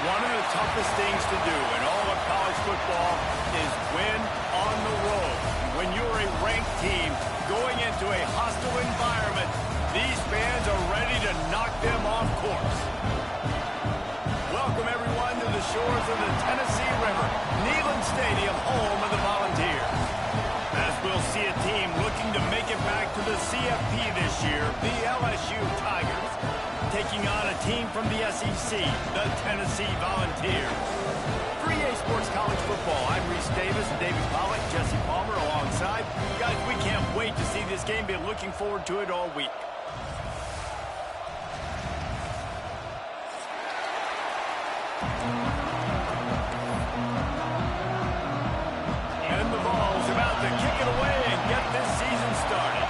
One of the toughest things to do in all of college football is win on the road. When you're a ranked team going into a hostile environment, these fans are ready to knock them off course. Welcome, everyone, to the shores of the Tennessee River, Neyland Stadium, home of the Volunteers. As we'll see a team looking to make it back to the CFP this year, the LSU Tigers, taking on a team from the SEC, the Tennessee Volunteers. For EA Sports College Football, I'm Reese Davis and David Pollack, Jesse Palmer alongside. Guys, we can't wait to see this game. Been looking forward to it all week. And the ball's about to kick it away and get this season started.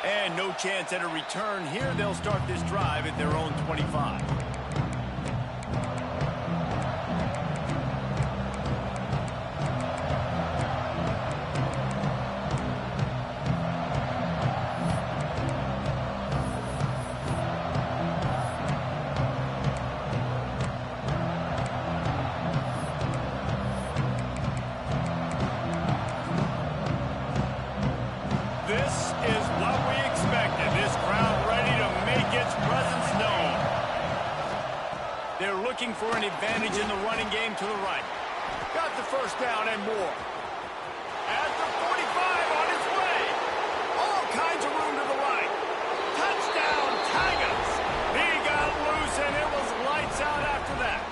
And no chance at a return here. They'll start this drive at their own 25. This is what we expected. This crowd ready to make its presence known. They're looking for an advantage in the running game to the right. Got the first down and more. At the 45 on its way. All kinds of room to the right. Touchdown, Tigers. He got loose and it was lights out after that.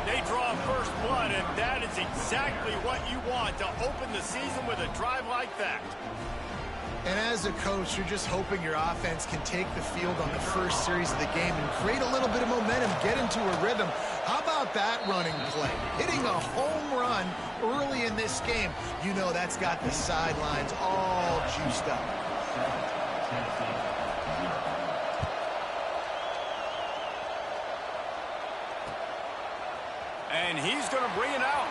They draw first blood, and that is exactly what you want to open the season with a drive like that. And as a coach, you're just hoping your offense can take the field on the first series of the game and create a little bit of momentum, get into a rhythm. How about that running play? Hitting a home run early in this game. You know that's got the sidelines all juiced up. And he's going to bring it out.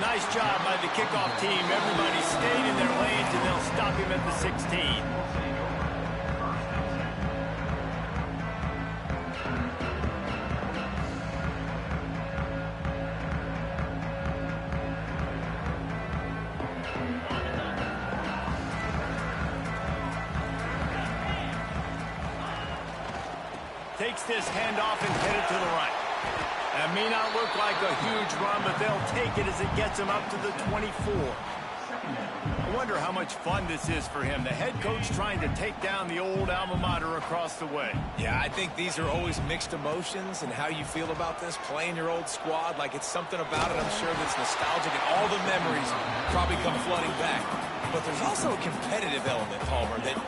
Nice job by the kickoff team. Everybody stayed in their lanes, and they'll stop him at the 16. Takes this handoff and headed to the right. That may not look like a huge run, but they'll take it as it gets him up to the 24. I wonder how much fun this is for him. The head coach trying to take down the old alma mater across the way. Yeah, I think these are always mixed emotions, and how you feel about this, playing your old squad, like it's something about it, I'm sure, that's nostalgic, and all the memories probably come flooding back. But there's also a competitive element, Palmer, that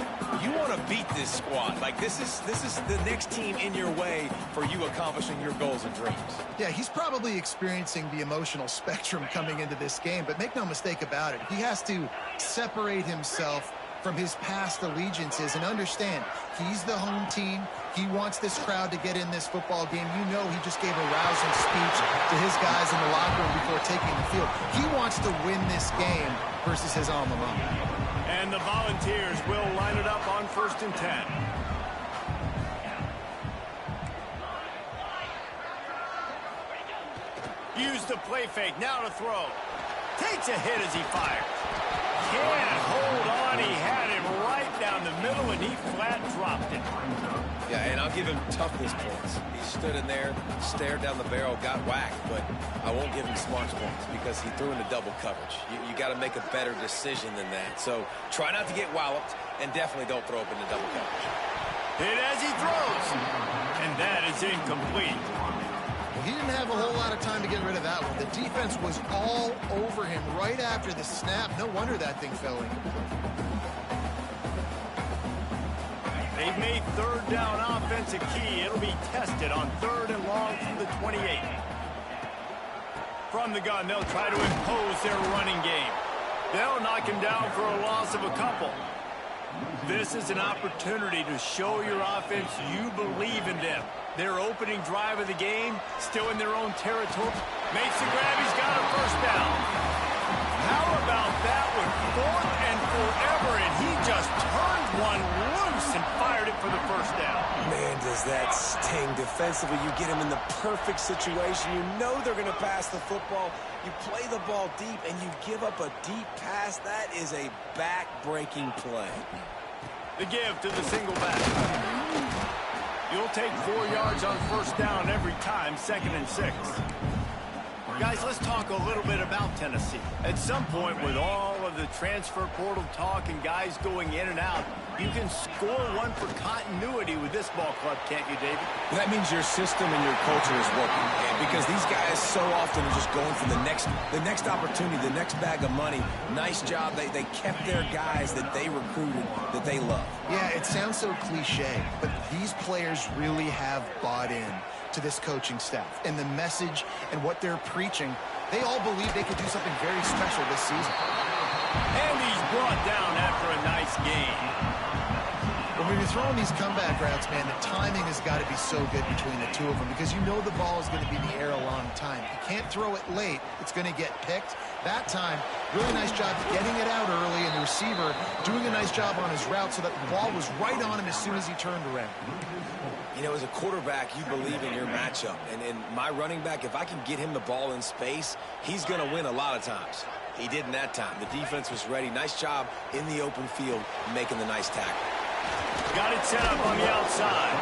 you want to beat this squad. Like, this is the next team in your way for you accomplishing your goals and dreams. Yeah, he's probably experiencing the emotional spectrum coming into this game, but make no mistake about it. He has to separate himself from his past allegiances and understand he's the home team. He wants this crowd to get in this football game. You know he just gave a rousing speech to his guys in the locker room before taking the field. He wants to win this game versus his alma mater. And the Volunteers will line it up on 1st and 10. Use the play fake, now to throw. Takes a hit as he fires. Can't hold on, he had him right down the middle and he flat dropped it. Yeah, and I'll give him toughness points. He stood in there, stared down the barrel, got whacked, but I won't give him smarts points because he threw into double coverage. You got to make a better decision than that. So try not to get walloped, and definitely don't throw up into double coverage. Hit as he throws, and that is incomplete. He didn't have a whole lot of time to get rid of that one. The defense was all over him right after the snap. No wonder that thing fell in. They've made 3rd down offense a key. It'll be tested on 3rd and long from the 28. From the gun, they'll try to impose their running game. They'll knock him down for a loss of a couple. This is an opportunity to show your offense you believe in them. Their opening drive of the game, still in their own territory. Makes the grab, he's got a first down. How about that one? 4th and forever, and he just turned one loose and fired does that sting defensively. You get him in the perfect situation. You know they're going to pass the football. You play the ball deep, and you give up a deep pass. That is a back-breaking play. The give to the single back. You'll take 4 yards on first down every time, 2nd and 6. Guys, let's talk a little bit about Tennessee. At some point, with all of the transfer portal talk and guys going in and out, you can score one for continuity with this ball club, can't you, David? That means your system and your culture is working. Because these guys so often are just going for the next opportunity, the next bag of money. Nice job. They kept their guys that they recruited, that they love. Yeah, it sounds so cliche, but these players really have bought in to this coaching staff and the message and what they're preaching. They all believe they could do something very special this season. And he's brought down after a nice game. When you're throwing these comeback routes, man, the timing has got to be so good between the two of them because you know the ball is going to be in the air a long time. You can't throw it late. It's going to get picked. That time, really nice job getting it out early, and the receiver doing a nice job on his route so that the ball was right on him as soon as he turned around. You know, as a quarterback, you believe in your matchup. And my running back, if I can get him the ball in space, he's going to win a lot of times. He didn't that time. The defense was ready. Nice job in the open field making the nice tackle. Got it set up on the outside.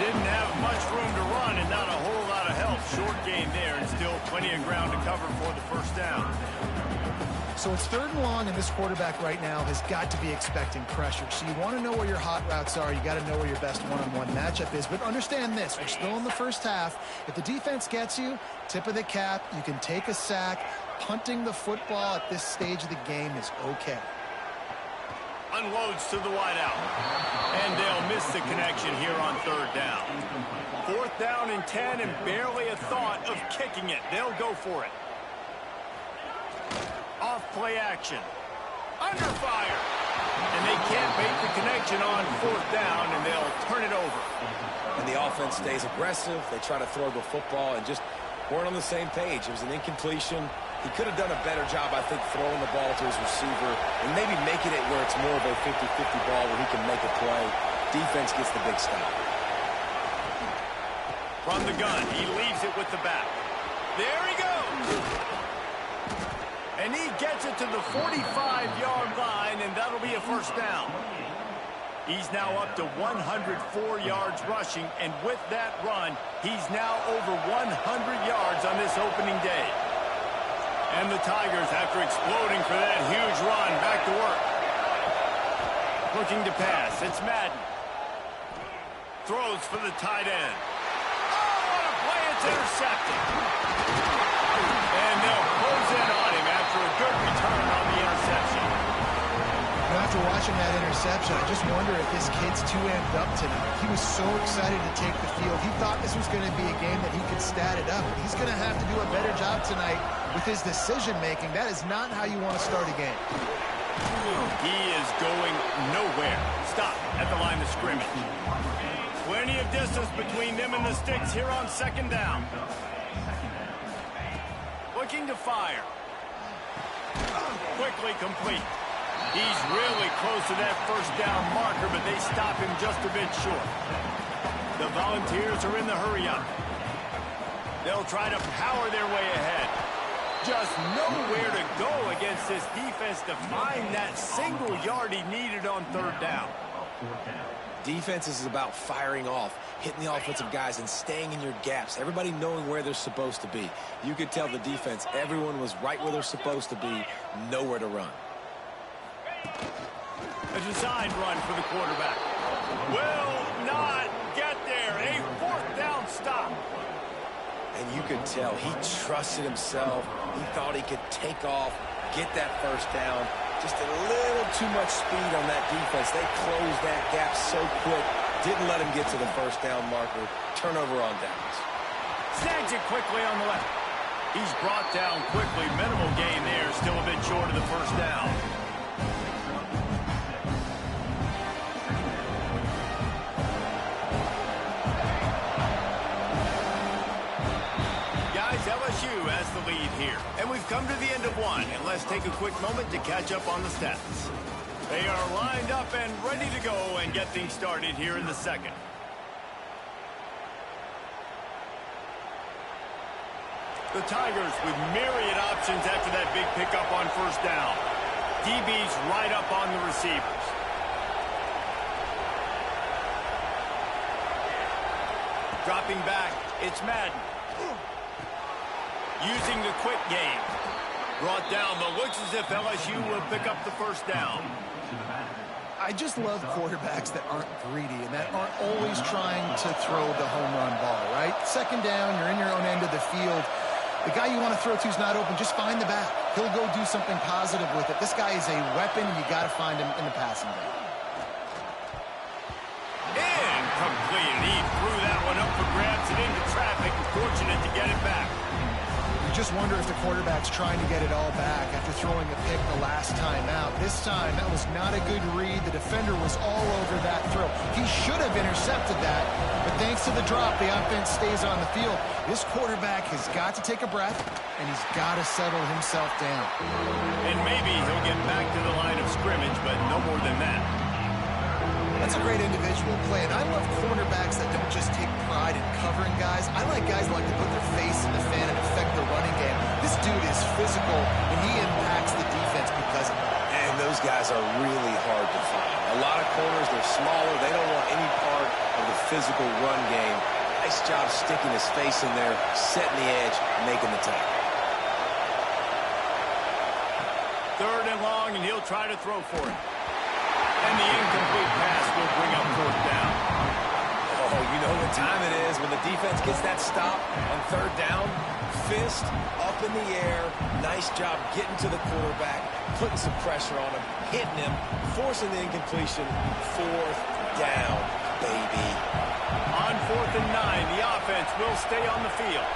Didn't have much room to run and not a whole lot of help. Short gain there and still plenty of ground to cover for the first down. So it's 3rd and long, and this quarterback right now has got to be expecting pressure. So you want to know where your hot routes are. You got to know where your best one-on-one matchup is. But understand this, we're still in the first half. If the defense gets you, tip of the cap, you can take a sack. Punting the football at this stage of the game is okay. Unloads to the wideout. And they'll miss the connection here on 3rd down. 4th down and 10, and barely a thought of kicking it. They'll go for it. Off play action. Under fire. And they can't make the connection on 4th down, and they'll turn it over. And the offense stays aggressive. They try to throw the football and just weren't on the same page. It was an incompletion. He could have done a better job, I think, throwing the ball to his receiver and maybe making it where it's more of a 50-50 ball where he can make a play. Defense gets the big stop. From the gun, he leaves it with the back. There he goes. And he gets it to the 45-yard line, and that'll be a first down. He's now up to 104 yards rushing, and with that run, he's now over 100 yards on this opening day. And the Tigers, after exploding for that huge run, back to work. Looking to pass. It's Madden. Throws for the tight end. Oh, what a play. It's intercepted. And they'll close in on him after a good return on the interception. After watching that interception, I just wonder if this kid's too amped up tonight. He was so excited to take the field. He thought this was going to be a game that he could stat it up. He's going to have to do a better job tonight with his decision-making. That is not how you want to start a game. He is going nowhere. Stop at the line of scrimmage. Plenty of distance between them and the sticks here on 2nd down. Looking to fire. Quickly complete. He's really close to that first down marker, but they stop him just a bit short. The Volunteers are in the hurry-up. They'll try to power their way ahead. Just nowhere to go against this defense to find that single yard he needed on 3rd down. Defense is about firing off, hitting the offensive guys, and staying in your gaps. Everybody knowing where they're supposed to be. You could tell the defense, everyone was right where they're supposed to be, nowhere to run. A design run for the quarterback. Will not get there. A 4th down stop. And you could tell he trusted himself. He thought he could take off, get that first down. Just a little too much speed on that defense. They closed that gap so quick. Didn't let him get to the first down marker. Turnover on downs. Snags it quickly on the left. He's brought down quickly. Minimal gain there. Still a bit short of the first down. LSU has the lead here. And we've come to the end of one. And let's take a quick moment to catch up on the stats. They are lined up and ready to go and get things started here in the 2nd. The Tigers with myriad options after that big pickup on first down. DB's right up on the receivers. Dropping back, it's Madden. Using the quick game. Brought down, but looks as if LSU will pick up the first down. I just love quarterbacks that aren't greedy and that aren't always trying to throw the home run ball, right? Second down, you're in your own end of the field. The guy you want to throw to is not open. Just find the back. He'll go do something positive with it. This guy is a weapon, and you got to find him in the passing game. Incomplete. He threw that one up for grabs and into traffic. Fortunate to get it back. You just wonder if the quarterback's trying to get it all back after throwing a pick the last time out. This time, that was not a good read. The defender was all over that throw. He should have intercepted that, but thanks to the drop, the offense stays on the field. This quarterback has got to take a breath, and he's got to settle himself down. And maybe he'll get back to the line of scrimmage, but no more than that. That's a great individual play, and I love cornerbacks that don't just take pride in covering guys. I like guys that like to put their face in the fan and affect the running game. This dude is physical, and he impacts the defense because of it. And those guys are really hard to find. A lot of corners, they're smaller. They don't want any part of the physical run game. Nice job sticking his face in there, setting the edge, making the tackle. Third and long, and he'll try to throw for it. And the incomplete pass will bring up fourth down. Oh, you know what time it is when the defense gets that stop on third down. Fist up in the air. Nice job getting to the quarterback, putting some pressure on him, hitting him, forcing the incompletion. Fourth down, baby. On 4th and 9, the offense will stay on the field.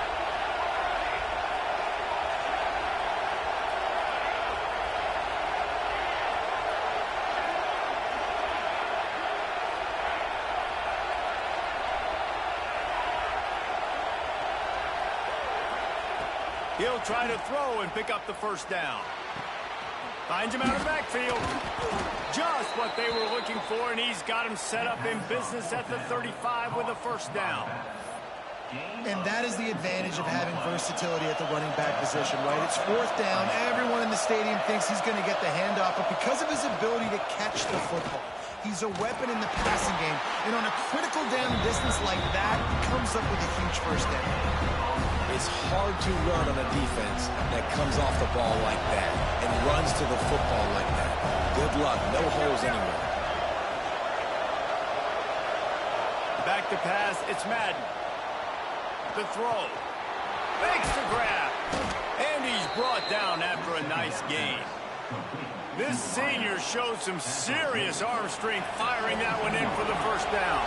He'll try to throw and pick up the first down. Finds him out of backfield. Just what they were looking for, and he's got him set up in business at the 35 with a first down. And that is the advantage of having versatility at the running back position, right? It's fourth down. Everyone in the stadium thinks he's going to get the handoff, but because of his ability to catch the football, he's a weapon in the passing game. And on a critical down distance like that, he comes up with a huge first down. It's hard to run on a defense that comes off the ball like that and runs to the football like that. Good luck. No holes anywhere. Back to pass. It's Madden. The throw. Makes the grab. And he's brought down after a nice gain. This senior shows some serious arm strength firing that one in for the first down.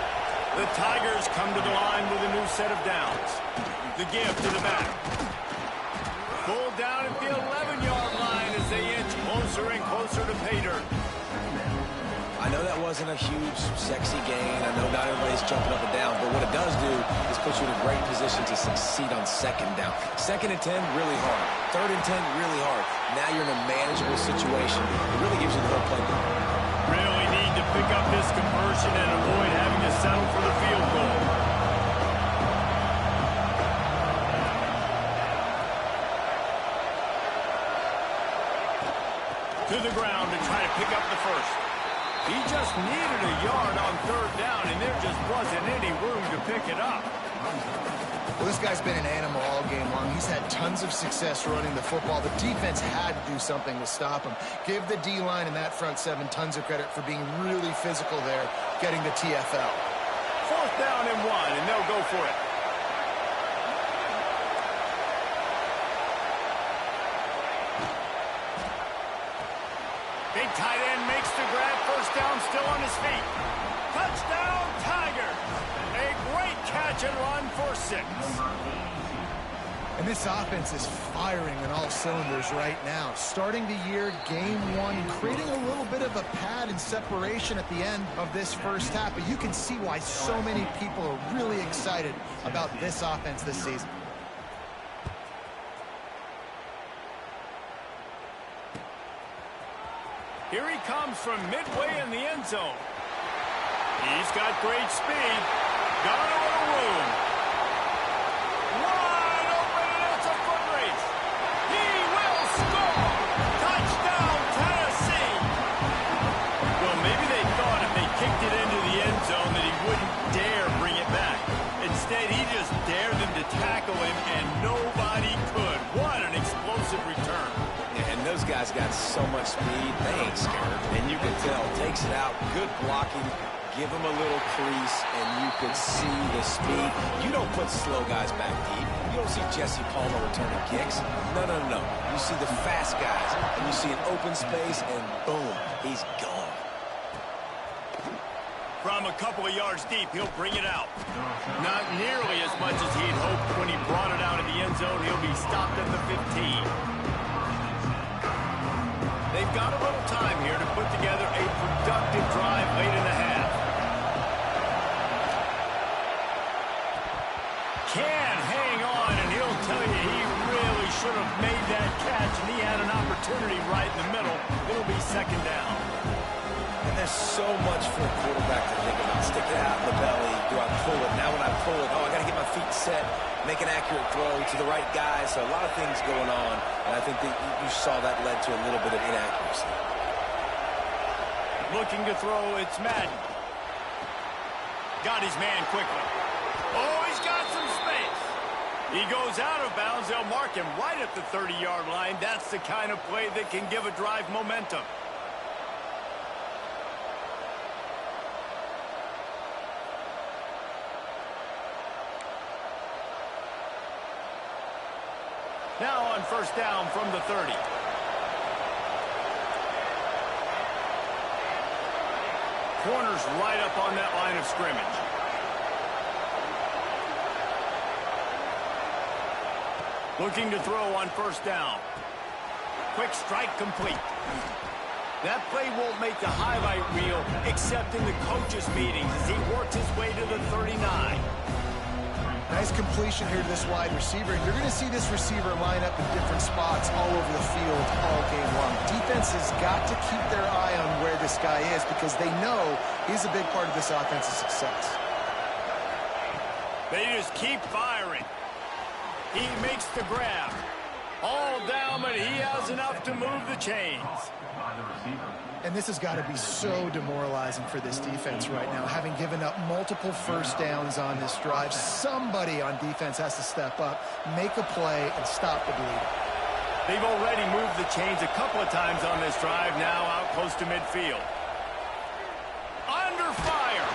The Tigers come to the line with a new set of downs. The give to the back. Pulled down at the 11-yard line as they inch closer and closer to pay dirt. I know that wasn't a huge, sexy gain. I know not everybody's jumping up and down, but what it does do is put you in a great position to succeed on second down. Second and 10, really hard. Third and 10, really hard. Now you're in a manageable situation. It really gives you the whole playbook. Really need to pick up this conversion and avoid having to settle for the field goal. To the ground to try to pick up the first. He just needed a yard on third down, and there just wasn't any room to pick it up. Well, this guy's been an animal all game long. He's had tons of success running the football. The defense had to do something to stop him. Give the D-line and that front seven tons of credit for being really physical there, getting the TFL. Fourth down and 1, and they'll go for it. Big tight end makes the grab. First down, still on his feet. Touchdown, Tiger. A great catch and run for 6. And this offense is firing on all cylinders right now. Starting the year, game 1, creating a little bit of a pad and separation at the end of this first half. But you can see why so many people are really excited about this offense this season. Here he comes from midway in the end zone. He's got great speed. Got a little room. Wide open, and it's a foot tackle him, and nobody could. What an explosive return. And those guys got so much speed, they ain't scared. And you can tell, takes it out, good blocking, give him a little crease, and you can see the speed. You don't put slow guys back deep. You don't see Jesse Palmer returning kicks. No, no, no. You see the fast guys, and you see an open space, and boom, he's gone. From a couple of yards deep, he'll bring it out. Not nearly as much as he'd hoped when he brought it out of the end zone. He'll be stopped at the 15. They've got a little time here to put together a productive drive late in the half. Can hang on, and he'll tell you he really should have made that catch, and he had an opportunity right in the middle. It'll be second down. And there's so much for a quarterback to think about. Stick it out in the belly. Do I pull it? Now when I pull it, oh, I got to get my feet set, make an accurate throw to the right guy. So a lot of things going on, and I think that you saw that led to a little bit of inaccuracy. Looking to throw, it's Madden. Got his man quickly. Oh, he's got some space. He goes out of bounds. They'll mark him right at the 30-yard line. That's the kind of play that can give a drive momentum. Now on first down from the 30. Corner's right up on that line of scrimmage. Looking to throw on first down. Quick strike complete. That play won't make the highlight reel except in the coaches' meetings as he works his way to the 39. Nice completion here to this wide receiver. You're going to see this receiver line up in different spots all over the field all game long. Defense has got to keep their eye on where this guy is because they know he's a big part of this offense's success. They just keep firing. He makes the grab. All down, but he has enough to move the chains. And this has got to be so demoralizing for this defense right now. Having given up multiple first downs on this drive, somebody on defense has to step up, make a play, and stop the bleed. They've already moved the chains a couple of times on this drive, now out close to midfield. Under fire.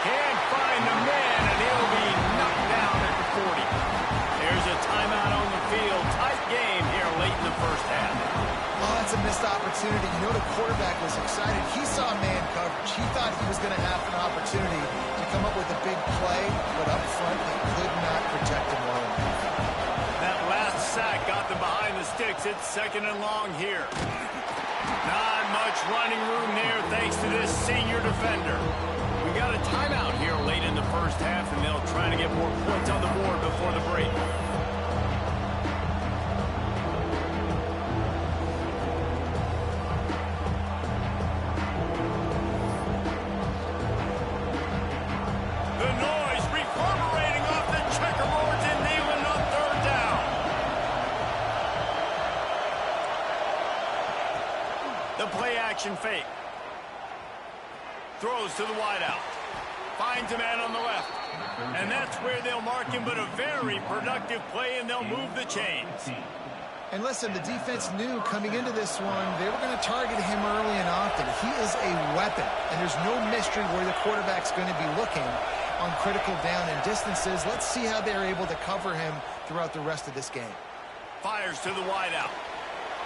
Can't find the man, and he'll be knocked down at the 40. There's a timeout on the field. Tight game here late in the first half. Oh, that's a missed opportunity. You know, the quarterback was excited. He saw man coverage. He thought he was going to have an opportunity to come up with a big play, but up front, they could not protect him well enough. That last sack got them behind the sticks. It's second and long here. Not much running room there thanks to this senior defender. We got a timeout here late in the first half, and they'll try to get more points on the board before the break. The noise reverberating off the checkerboards and Neyland on third down. The play action fake. Throws to the wideout. Finds a man on the left. And that's where they'll mark him, but a very productive play, and they'll move the chains. And listen, the defense knew coming into this one, they were going to target him early and often. He is a weapon, and there's no mystery where the quarterback's going to be looking on critical down and distances. Let's see how they're able to cover him throughout the rest of this game. Fires to the wideout.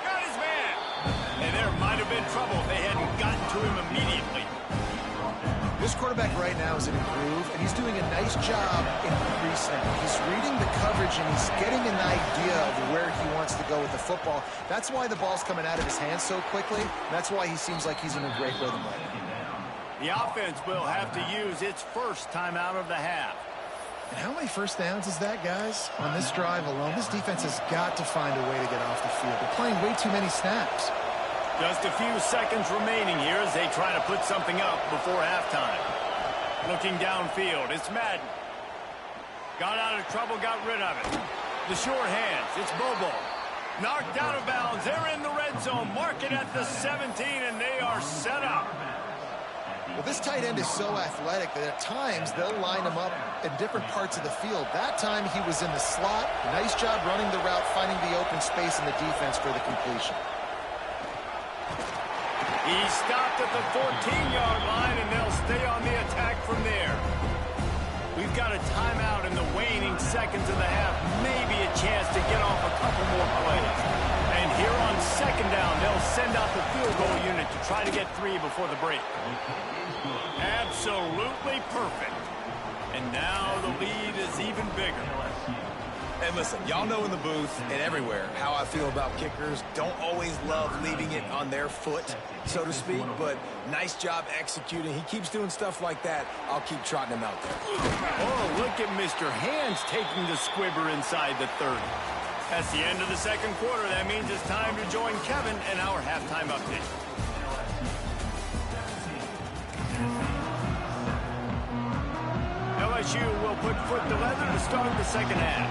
Got his man. And there might have been trouble if they hadn't gotten to him immediately. This quarterback right now is in a groove, and he's doing a nice job in pre-snap. He's reading the coverage, and he's getting an idea of where he wants to go with the football. That's why the ball's coming out of his hands so quickly. That's why he seems like he's in a great rhythm right now. The offense will have to use its first timeout of the half. And how many first downs is that, guys? On this drive alone, this defense has got to find a way to get off the field. They're playing way too many snaps. Just a few seconds remaining here as they try to put something up before halftime. Looking downfield, it's Madden. Got out of trouble, got rid of it. The short hands, it's Bobo. Knocked out of bounds, they're in the red zone. Mark it at the 17, and they are set up. Well, this tight end is so athletic that at times they'll line him up in different parts of the field. That time he was in the slot. Nice job running the route, finding the open space in the defense for the completion. He stopped at the 14-yard line, and they'll stay on the attack from there. We've got a timeout in the waning seconds of the half. Maybe a chance to get off a couple more plays. And here on second down, they'll send out the field goal unit to try to get 3 before the break. Absolutely perfect. And now the lead is even bigger. And listen, y'all know in the booth and everywhere how I feel about kickers. Don't always love leaving it on their foot, so to speak, but nice job executing. He keeps doing stuff like that. I'll keep trotting him out there. Oh, look at Mr. Hands taking the squibber inside the 30. That's the end of the second quarter. That means it's time to join Kevin in our halftime update. LSU will put foot to leather to start the second half.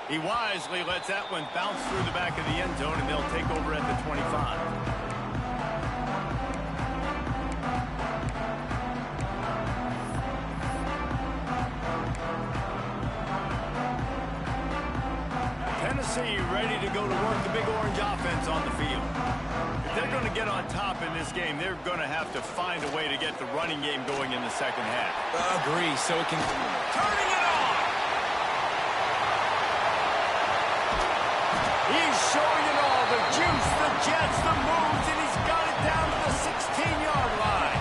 He wisely lets that one bounce through the back of the end zone, and they'll take over at the 25. Tennessee ready to go to work the Big Orange offense on the field. If they're going to get on top in this game, they're going to have to find a way to get the running game going in the second half. Agree, so it can... Turning it on! He's showing it all, the juice, the jets, the moves, and he's got it down to the 16-yard line.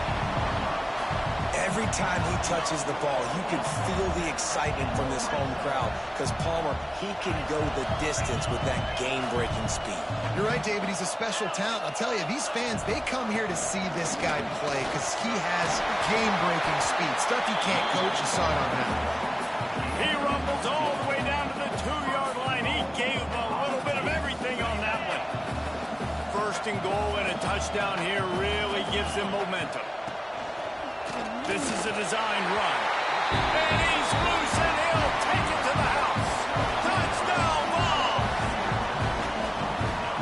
Every time he touches the ball, you can feel the excitement from this home crowd because Palmer, he can go the distance with that game-breaking speed. You're right, David. He's a special talent. I'll tell you, these fans, they come here to see this guy play because he has game-breaking speed. Stuff you can't coach. You saw it on that. He rumbles all the way down to the 2-yard line. He gave a little bit of everything on that one. First and goal and a touchdown here really gives them momentum. This is a designed run. And he's loose, and he'll take it to the house. Touchdown ball!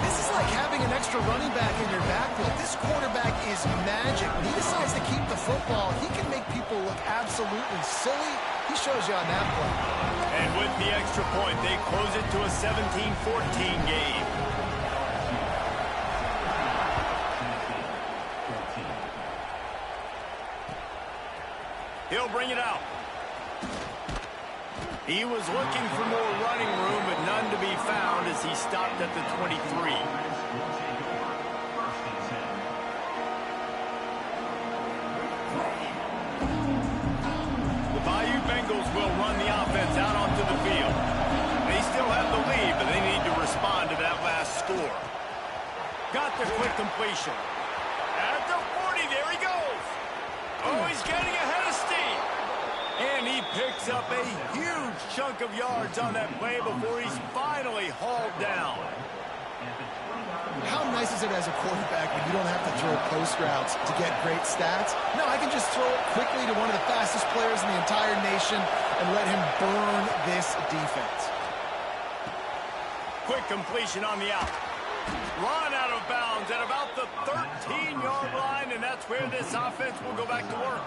This is like having an extra running back in your backfield. This quarterback is magic. When he decides to keep the football, he can make people look absolutely silly. He shows you on that play. And with the extra point, they close it to a 17-14 game. He'll bring it out. He was looking for more running room, but none to be found as he stopped at the 23. The Bayou Bengals will run the offense out onto the field. They still have the lead, but they need to respond to that last score. Got the quick completion. At the 40, there he goes. Oh, he's getting ahead of steam. And he picks up a huge chunk of yards on that play before he's finally hauled down. How nice is it as a quarterback when you don't have to throw post routes to get great stats? No, I can just throw it quickly to one of the fastest players in the entire nation and let him burn this defense. Quick completion on the out. Run out of bounds at about the 13-yard line, and that's where this offense will go back to work.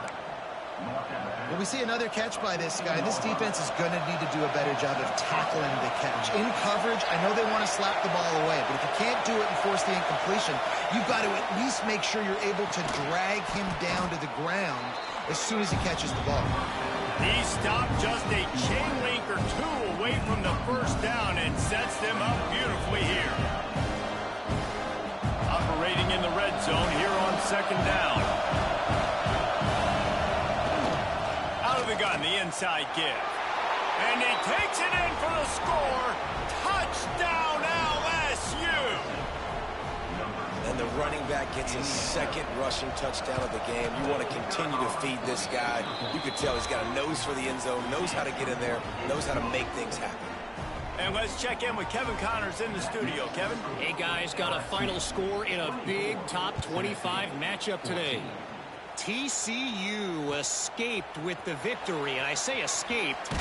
Well, we see another catch by this guy. This defense is going to need to do a better job of tackling the catch. In coverage, I know they want to slap the ball away, but if you can't do it and force the incompletion, you've got to at least make sure you're able to drag him down to the ground as soon as he catches the ball. He stopped just a chain link or two away from the first down and sets them up beautifully here. Operating in the red zone here on second down. Out of the gun, the inside give. And he takes it in for the score. Touchdown, LSU! And the running back gets his second rushing touchdown of the game. You want to continue to feed this guy. You could tell he's got a nose for the end zone, knows how to get in there, knows how to make things happen. And let's check in with Kevin Connors in the studio. Kevin? Hey, guys, got a final score in a big top 25 matchup today. TCU escaped with the victory, and I say escaped.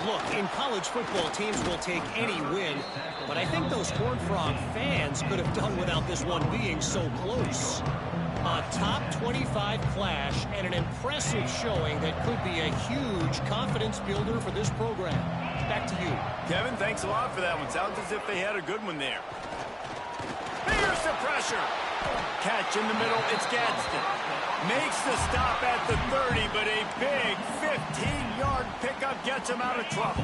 Look, in college football, teams will take any win, but I think those Horned Frog fans could have done without this one being so close. A top 25 clash and an impressive showing that could be a huge confidence builder for this program. Back to you. Kevin, thanks a lot for that one. Sounds as if they had a good one there. Here's the pressure. Catch in the middle. It's Gadsden. Makes the stop at the 30, but a big 15-yard pickup gets him out of trouble.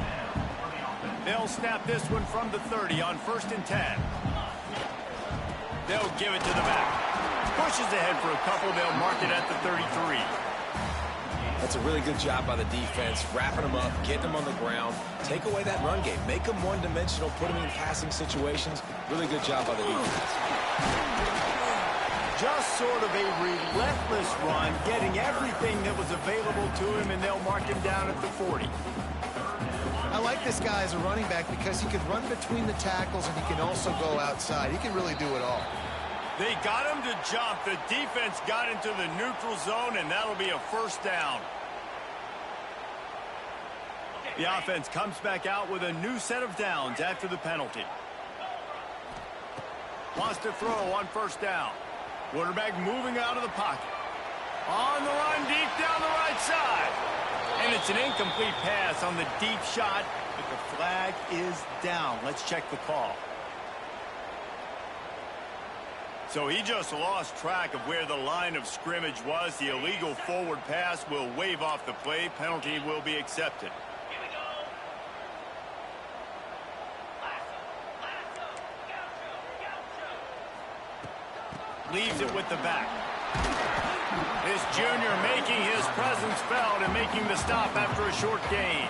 They'll snap this one from the 30 on 1st and 10. They'll give it to the back. Pushes ahead for a couple. They'll mark it at the 33. That's a really good job by the defense, wrapping them up, getting them on the ground, take away that run game, make them one-dimensional, put them in passing situations. Really good job by the defense. Just sort of a relentless run, getting everything that was available to him, and they'll mark him down at the 40. I like this guy as a running back because he can run between the tackles and he can also go outside. He can really do it all. They got him to jump. The defense got into the neutral zone, and that'll be a 1st down. The offense comes back out with a new set of downs after the penalty. Wants to throw on 1st down. Quarterback moving out of the pocket. On the run, deep down the right side. And it's an incomplete pass on the deep shot, but the flag is down. Let's check the call. So he just lost track of where the line of scrimmage was. The illegal forward pass will wave off the play. Penalty will be accepted. Leaves it with the back. This junior making his presence felt and making the stop after a short gain.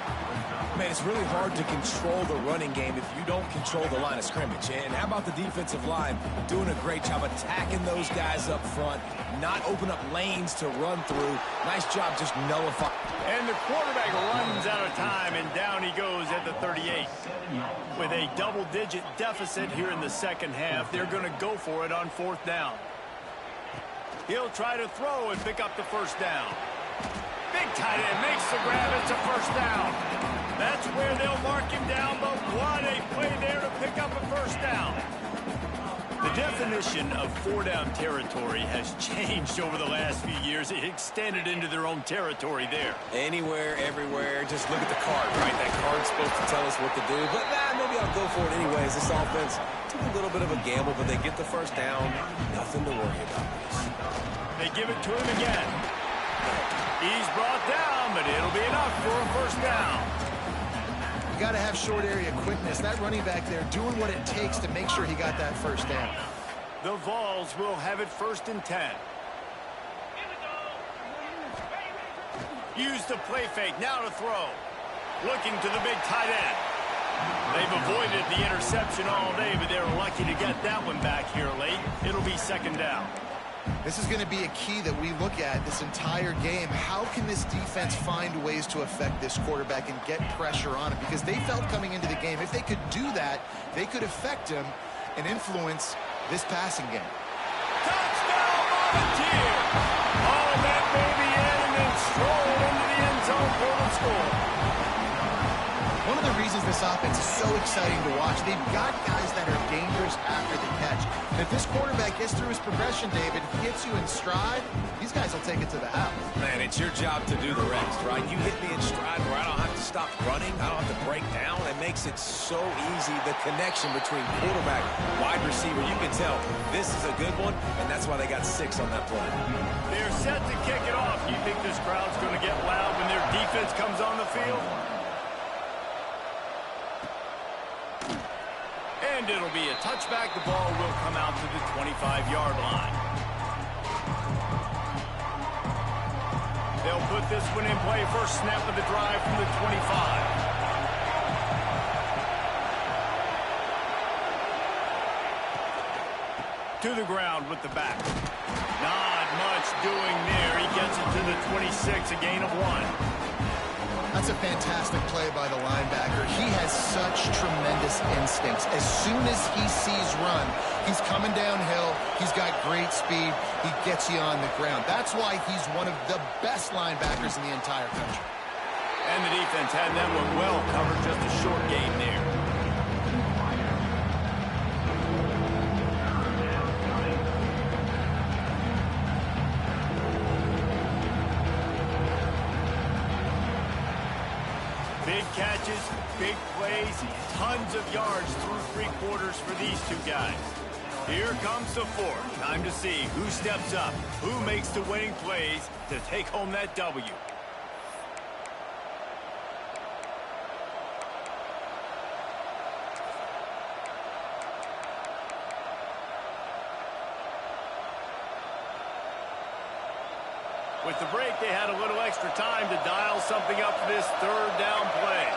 Man, it's really hard to control the running game if you don't control the line of scrimmage. And how about the defensive line doing a great job attacking those guys up front, not open up lanes to run through. Nice job just nullifying. And the quarterback runs out of time, and down he goes at the 38. With a double-digit deficit here in the 2nd half, they're going to go for it on 4th down. He'll try to throw and pick up the 1st down. Big tight end makes the grab. It's a 1st down. That's where they'll mark him down, but what a play there to pick up a 1st down. The definition of 4-down territory has changed over the last few years. It extended into their own territory there. Anywhere, everywhere. Just look at the card, right? That card's supposed to tell us what to do, but maybe I'll go for it anyways. This offense took a little bit of a gamble, but they get the 1st down. Nothing to worry about. They give it to him again. He's brought down, but it'll be enough for a 1st down. You got to have short area quickness. That running back there doing what it takes to make sure he got that 1st down. The Vols will have it 1st and 10. Use the play fake. Now to throw. Looking to the big tight end. They've avoided the interception all day, but they're lucky to get that one back here late. It'll be 2nd down. This is going to be a key that we look at this entire game. How can this defense find ways to affect this quarterback and get pressure on him? Because they felt coming into the game, if they could do that, they could affect him and influence this passing game. Touchdown, Volunteer! All that baby in and then stroll into the end zone for the score. One of the reasons this offense is so exciting to watch, they've got guys that are dangerous after the catch. And if this quarterback gets through his progression, David, hits you in stride, these guys will take it to the house. Man, it's your job to do the rest, right? You hit me in stride where I don't have to stop running. I don't have to break down. It makes it so easy, the connection between quarterback, wide receiver. You can tell this is a good one, and that's why they got 6 on that play. They're set to kick it off. You think this crowd's going to get loud when their defense comes on the field? And it'll be a touchback. The ball will come out to the 25-yard line. They'll put this one in play. First snap of the drive from the 25. To the ground with the back. Not much doing there. He gets it to the 26, a gain of 1. That's a fantastic play by the linebacker. He has such tremendous instincts. As soon as he sees run, he's coming downhill. He's got great speed. He gets you on the ground. That's why he's one of the best linebackers in the entire country. And the defense had that one well covered, just a short gain there. Big catches, big plays, tons of yards through three quarters for these two guys. Here comes the fourth. Time to see who steps up, who makes the winning plays to take home that W. With the break, they had a little extra time to dial something up for this third down play.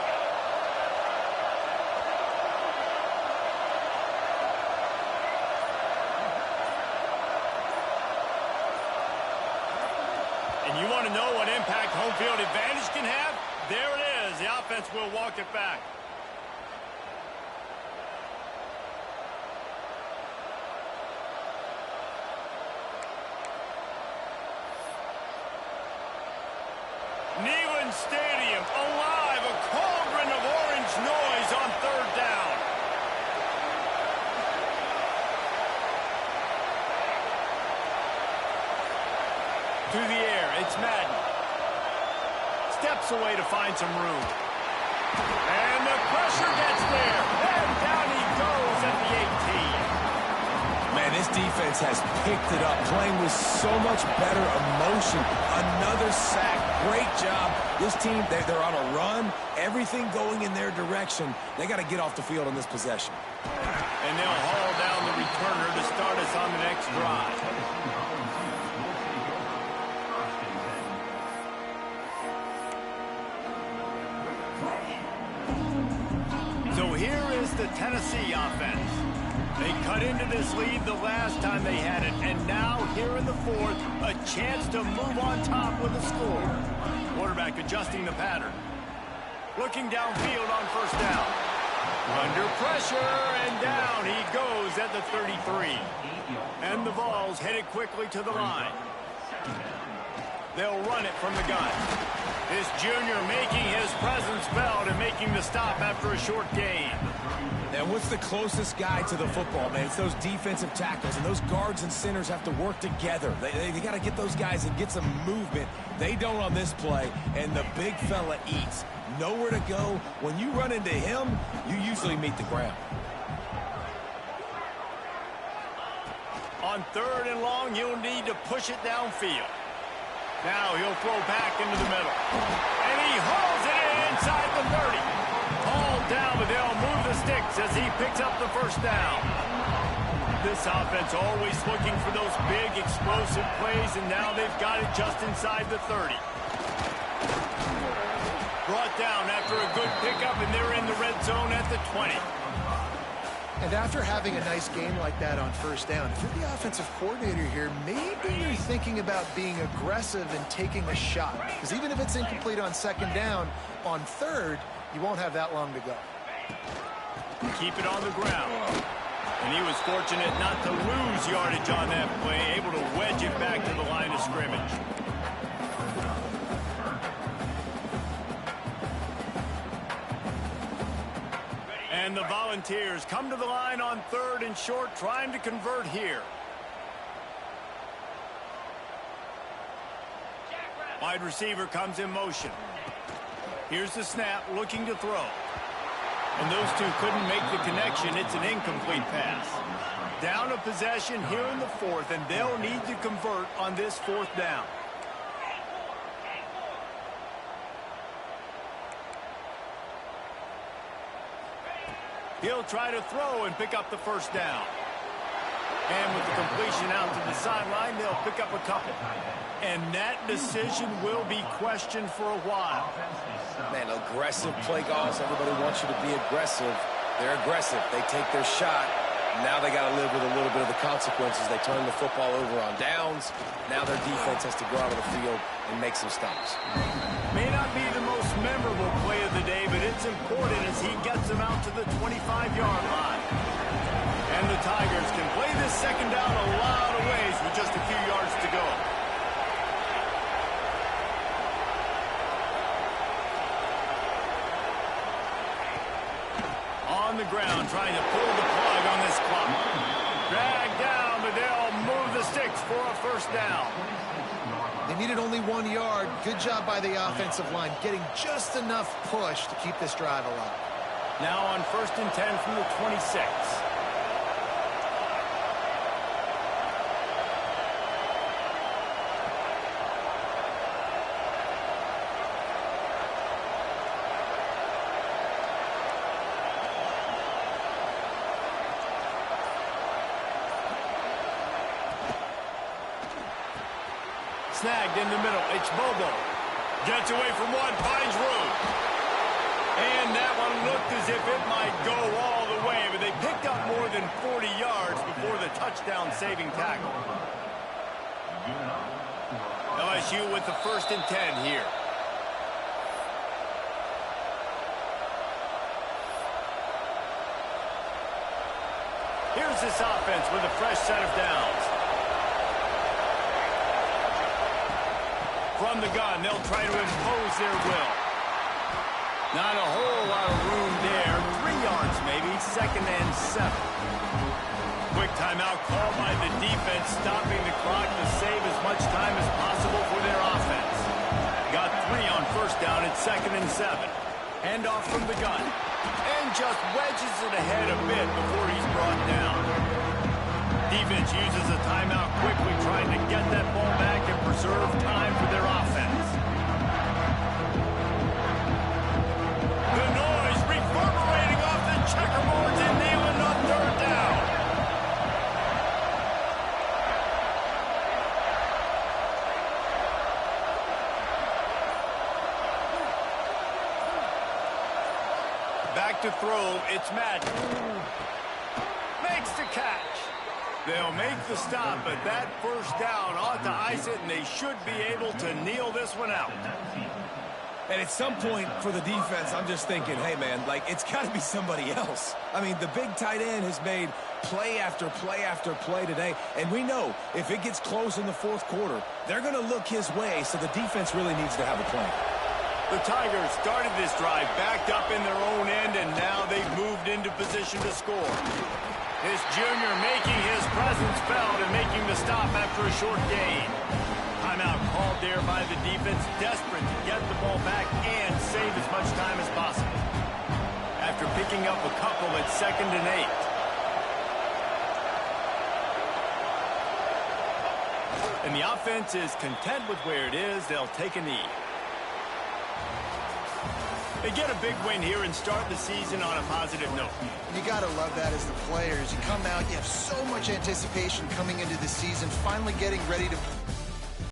And you want to know what impact home field advantage can have? There it is. The offense will walk it back. Stadium alive, a cauldron of orange noise on third down. To the air, it's Madden. Steps away to find some room. And the pressure gets there. And down he goes at the 18. Man, this defense has picked it up, playing with so much better emotion. Another sack. Great job. This team, they're on a run. Everything going in their direction. They got to get off the field on this possession. And they'll haul down the returner to start us on the next drive. So here is the Tennessee offense. They cut into this lead the last time they had it, and now here in the fourth, a chance to move on top with a score. Quarterback adjusting the pattern. Looking downfield on first down. Under pressure, and down he goes at the 33. And the Vols headed quickly to the line. They'll run it from the gun. This junior making his presence felt and making the stop after a short gain. And what's the closest guy to the football, man? It's those defensive tackles, and those guards and centers have to work together. They got to get those guys and get some movement. They don't on this play, and the big fella eats. Nowhere to go. When you run into him, you usually meet the ground. On third and long, you'll need to push it downfield. Now he'll throw back into the middle. And he hauls it in inside the 30. Hauled down, but they'll move the sticks as he picks up the first down. This offense always looking for those big, explosive plays, and now they've got it just inside the 30. Brought down after a good pickup, and they're in the red zone at the 20. And after having a nice game like that on first down, if you're the offensive coordinator here, maybe you're thinking about being aggressive and taking a shot. Because even if it's incomplete on second down, on third, you won't have that long to go. Keep it on the ground. And he was fortunate not to lose yardage on that play, able to wedge it back to the line of scrimmage. And the Volunteers come to the line on third and short, trying to convert here. Wide receiver comes in motion. Here's the snap, looking to throw. And those two couldn't make the connection. It's an incomplete pass. Down a possession here in the fourth, and they'll need to convert on this fourth down. He'll try to throw and pick up the first down. And with the completion out to the sideline, they'll pick up a couple. And that decision will be questioned for a while. Man, aggressive play calls. Everybody wants you to be aggressive. They're aggressive. They take their shot. Now they got to live with a little bit of the consequences. They turn the football over on downs. Now their defense has to go out of the field and make some stops. May not be the most memorable That's important as he gets them out to the 25-yard line. And the Tigers can play this second down a lot of ways with just a few yards to go. On the ground, trying to pull the plug on this clock. Dragged down, but they'll move the sticks for a first down. They needed only 1 yard. Good job by the offensive line, getting just enough push to keep this drive alive. Now on 1st and 10 from the 26. Snagged in the middle. It's Bobo. Gets away from one, finds room. And that one looked as if it might go all the way, but they picked up more than 40 yards before the touchdown-saving tackle. LSU with the 1st and 10 here. Here's this offense with a fresh set of downs. From the gun, they'll try to impose their will. Not a whole lot of room there. 3 yards maybe, 2nd and 7. Quick timeout called by the defense, stopping the clock to save as much time as possible for their offense. Got 3 on 1st down at 2nd and 7. Handoff from the gun. And just wedges it ahead a bit before he's brought down. Defense uses a timeout quickly, trying to get that ball back and preserve time for their offense. The noise reverberating off the checkerboards and nailing on 3rd down. Back to throw, it's Natty. Makes the catch. They'll make the stop, but that 1st down ought to ice it, and they should be able to kneel this one out. And at some point for the defense, I'm just thinking, hey, man, like, it's got to be somebody else. I mean, the big tight end has made play after play after play today, and we know if it gets close in the 4th quarter, they're going to look his way, so the defense really needs to have a plan. The Tigers started this drive backed up in their own end, and now they've moved into position to score. This junior making his presence felt and making the stop after a short gain. Timeout called there by the defense, desperate to get the ball back and save as much time as possible. After picking up a couple at 2nd and 8. And the offense is content with where it is. They'll take a knee. They get a big win here and start the season on a positive note. You got to love that as the players. You come out, you have so much anticipation coming into the season, finally getting ready to